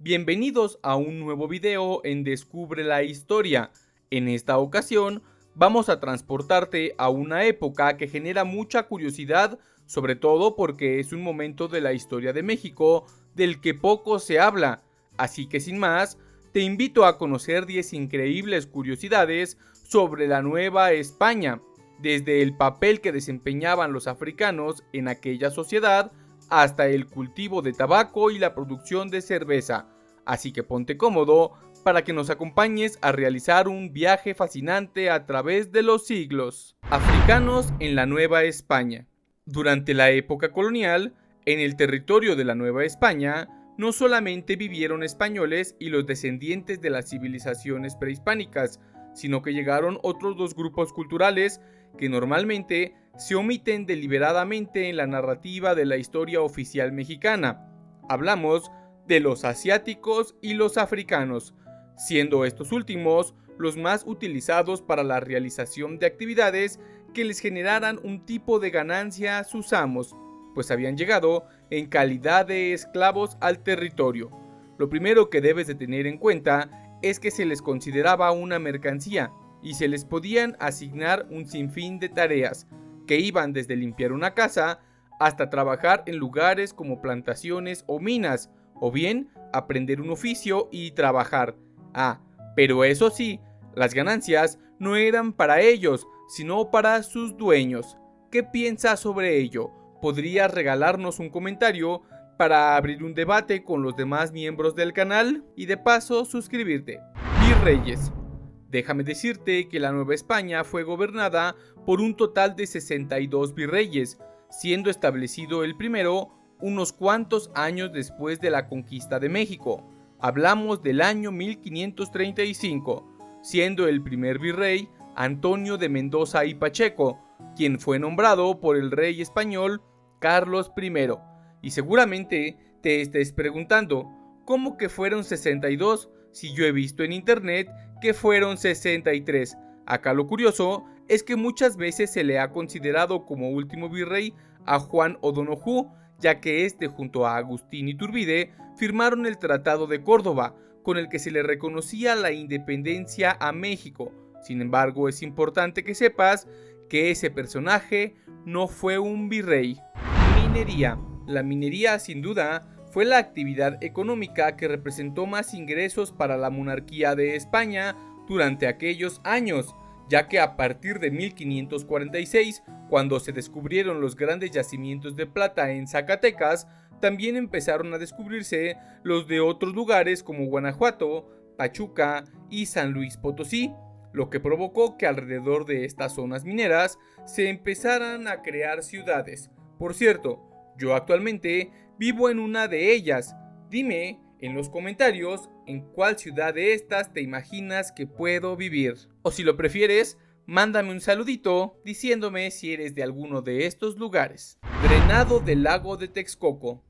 Bienvenidos a un nuevo video en Descubre la Historia. En esta ocasión vamos a transportarte a una época que genera mucha curiosidad, sobre todo porque es un momento de la historia de México del que poco se habla. Así que sin más, te invito a conocer 10 increíbles curiosidades sobre la Nueva España, desde el papel que desempeñaban los africanos en aquella sociedad hasta el cultivo de tabaco y la producción de cerveza. Así que ponte cómodo para que nos acompañes a realizar un viaje fascinante a través de los siglos. Africanos en la Nueva España. Durante la época colonial, en el territorio de la Nueva España, no solamente vivieron españoles y los descendientes de las civilizaciones prehispánicas, sino que llegaron otros dos grupos culturales que normalmente se omiten deliberadamente en la narrativa de la historia oficial mexicana. Hablamos de los asiáticos y los africanos, siendo estos últimos los más utilizados para la realización de actividades que les generaran un tipo de ganancia a sus amos, pues habían llegado en calidad de esclavos al territorio. Lo primero que debes de tener en cuenta es que se les consideraba una mercancía y se les podían asignar un sinfín de tareas, que iban desde limpiar una casa hasta trabajar en lugares como plantaciones o minas, o bien aprender un oficio y trabajar. Pero eso sí, las ganancias no eran para ellos, sino para sus dueños. ¿Qué piensas sobre ello? ¿Podrías regalarnos un comentario para abrir un debate con los demás miembros del canal? Y de paso, suscribirte. Virreyes. Déjame decirte que la Nueva España fue gobernada por un total de 62 virreyes, siendo establecido el primero unos cuantos años después de la conquista de México. Hablamos del año 1535, siendo el primer virrey Antonio de Mendoza y Pacheco, quien fue nombrado por el rey español Carlos I. Y seguramente te estés preguntando, ¿cómo que fueron 62 si yo he visto en internet que fueron 63? Acá lo curioso es que muchas veces se le ha considerado como último virrey a Juan O'Donoghue, ya que este junto a Agustín Iturbide firmaron el Tratado de Córdoba, con el que se le reconocía la independencia a México. Sin embargo, es importante que sepas que ese personaje no fue un virrey. Minería. La minería, sin duda, fue la actividad económica que representó más ingresos para la monarquía de España durante aquellos años, ya que a partir de 1546, cuando se descubrieron los grandes yacimientos de plata en Zacatecas, también empezaron a descubrirse los de otros lugares como Guanajuato, Pachuca y San Luis Potosí, lo que provocó que alrededor de estas zonas mineras se empezaran a crear ciudades. Por cierto, yo actualmente vivo en una de ellas. Dime en los comentarios en cuál ciudad de estas te imaginas que puedo vivir. O si lo prefieres, mándame un saludito diciéndome si eres de alguno de estos lugares. Drenado del lago de Texcoco.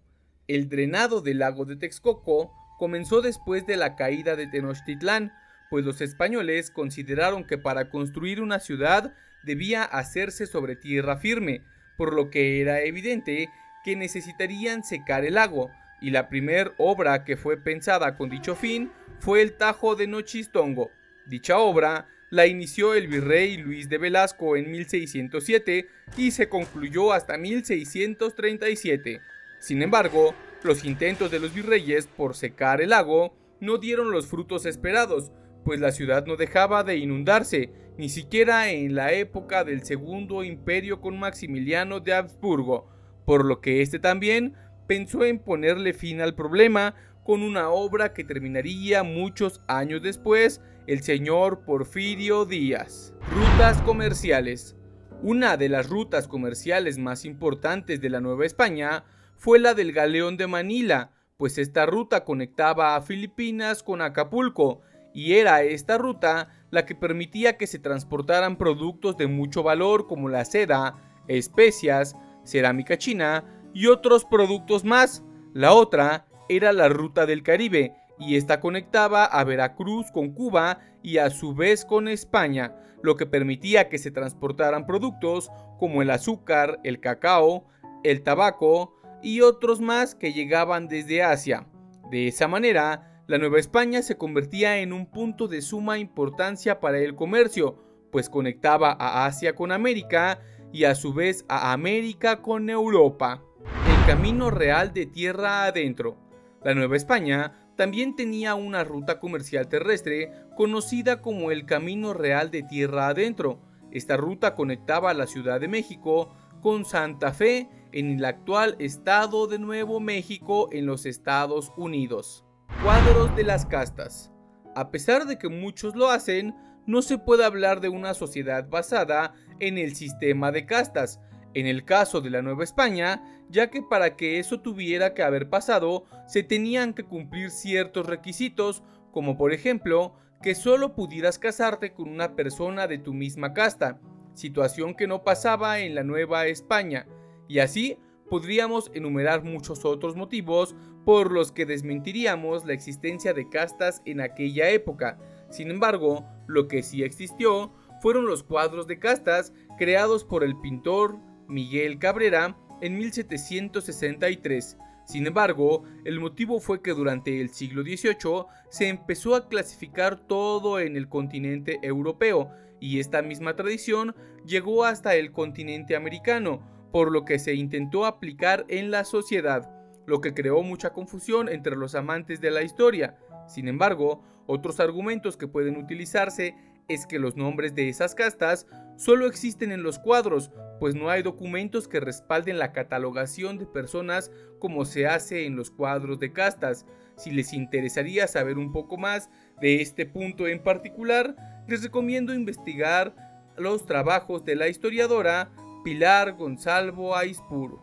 El drenado del lago de Texcoco comenzó después de la caída de Tenochtitlán, pues los españoles consideraron que para construir una ciudad debía hacerse sobre tierra firme, por lo que era evidente que necesitarían secar el lago, y la primer obra que fue pensada con dicho fin fue el Tajo de Nochistongo. Dicha obra la inició el virrey Luis de Velasco en 1607 y se concluyó hasta 1637. Sin embargo, los intentos de los virreyes por secar el lago no dieron los frutos esperados, pues la ciudad no dejaba de inundarse, ni siquiera en la época del Segundo Imperio con Maximiliano de Habsburgo, por lo que este también pensó en ponerle fin al problema con una obra que terminaría muchos años después, el señor Porfirio Díaz. Rutas comerciales. Una de las rutas comerciales más importantes de la Nueva España fue la del Galeón de Manila, pues esta ruta conectaba a Filipinas con Acapulco, y era esta ruta la que permitía que se transportaran productos de mucho valor como la seda, especias, cerámica china y otros productos más. La otra era la ruta del Caribe, y esta conectaba a Veracruz con Cuba y a su vez con España, lo que permitía que se transportaran productos como el azúcar, el cacao, el tabaco y otros más que llegaban desde Asia. De esa manera, la Nueva España se convertía en un punto de suma importancia para el comercio, pues conectaba a Asia con América y a su vez a América con Europa. El camino real de tierra adentro. La Nueva España también tenía una ruta comercial terrestre conocida como el Camino Real de Tierra Adentro. Esta ruta conectaba a la Ciudad de México con Santa Fe en el actual estado de Nuevo México en los Estados Unidos. Cuadros de las castas. A pesar de que muchos lo hacen, no se puede hablar de una sociedad basada en el sistema de castas, en el caso de la Nueva España, ya que para que eso tuviera que haber pasado, se tenían que cumplir ciertos requisitos, como por ejemplo, que solo pudieras casarte con una persona de tu misma casta, situación que no pasaba en la Nueva España, y así podríamos enumerar muchos otros motivos por los que desmentiríamos la existencia de castas en aquella época. Sin embargo, lo que sí existió fueron los cuadros de castas creados por el pintor Miguel Cabrera en 1763. Sin embargo, el motivo fue que durante el siglo XVIII se empezó a clasificar todo en el continente europeo y esta misma tradición llegó hasta el continente americano, por lo que se intentó aplicar en la sociedad, lo que creó mucha confusión entre los amantes de la historia. Sin embargo, otros argumentos que pueden utilizarse es que los nombres de esas castas solo existen en los cuadros, pues no hay documentos que respalden la catalogación de personas como se hace en los cuadros de castas. Si les interesaría saber un poco más de este punto en particular, les recomiendo investigar los trabajos de la historiadora Pilar Gonzalo Aispuro.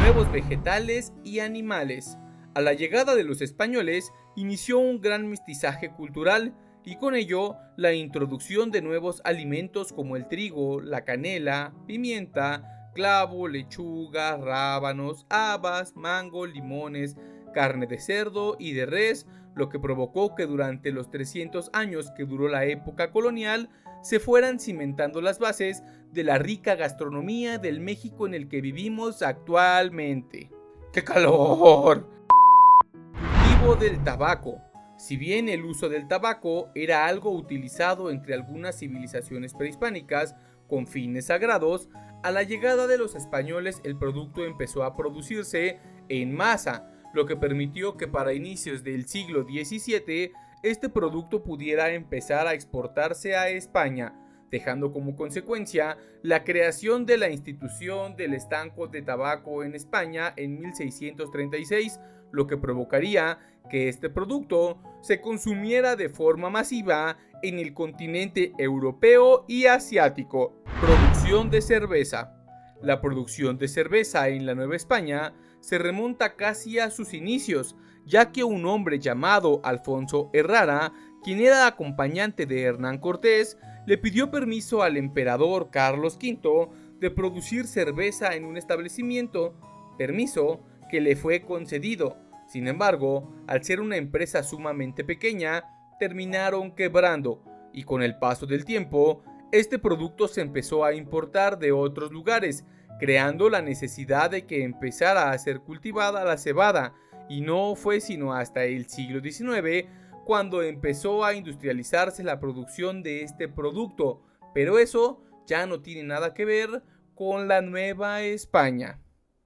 Nuevos vegetales y animales. A la llegada de los españoles inició un gran mestizaje cultural y con ello la introducción de nuevos alimentos como el trigo, la canela, pimienta, clavo, lechuga, rábanos, habas, mango, limones, carne de cerdo y de res, lo que provocó que durante los 300 años que duró la época colonial se fueran cimentando las bases de la rica gastronomía del México en el que vivimos actualmente. ¡Qué calor! Cultivo del tabaco. Si bien el uso del tabaco era algo utilizado entre algunas civilizaciones prehispánicas con fines sagrados, a la llegada de los españoles el producto empezó a producirse en masa, lo que permitió que para inicios del siglo XVII este producto pudiera empezar a exportarse a España, dejando como consecuencia la creación de la institución del estanco de tabaco en España en 1636, lo que provocaría que este producto se consumiera de forma masiva en el continente europeo y asiático. Producción de cerveza. La producción de cerveza en la Nueva España se remonta casi a sus inicios, ya que un hombre llamado Alfonso Herrera, quien era acompañante de Hernán Cortés, le pidió permiso al emperador Carlos V de producir cerveza en un establecimiento, permiso que le fue concedido. Sin embargo, al ser una empresa sumamente pequeña, terminaron quebrando y con el paso del tiempo, este producto se empezó a importar de otros lugares, creando la necesidad de que empezara a ser cultivada la cebada, y no fue sino hasta el siglo XIX cuando empezó a industrializarse la producción de este producto, pero eso ya no tiene nada que ver con la Nueva España.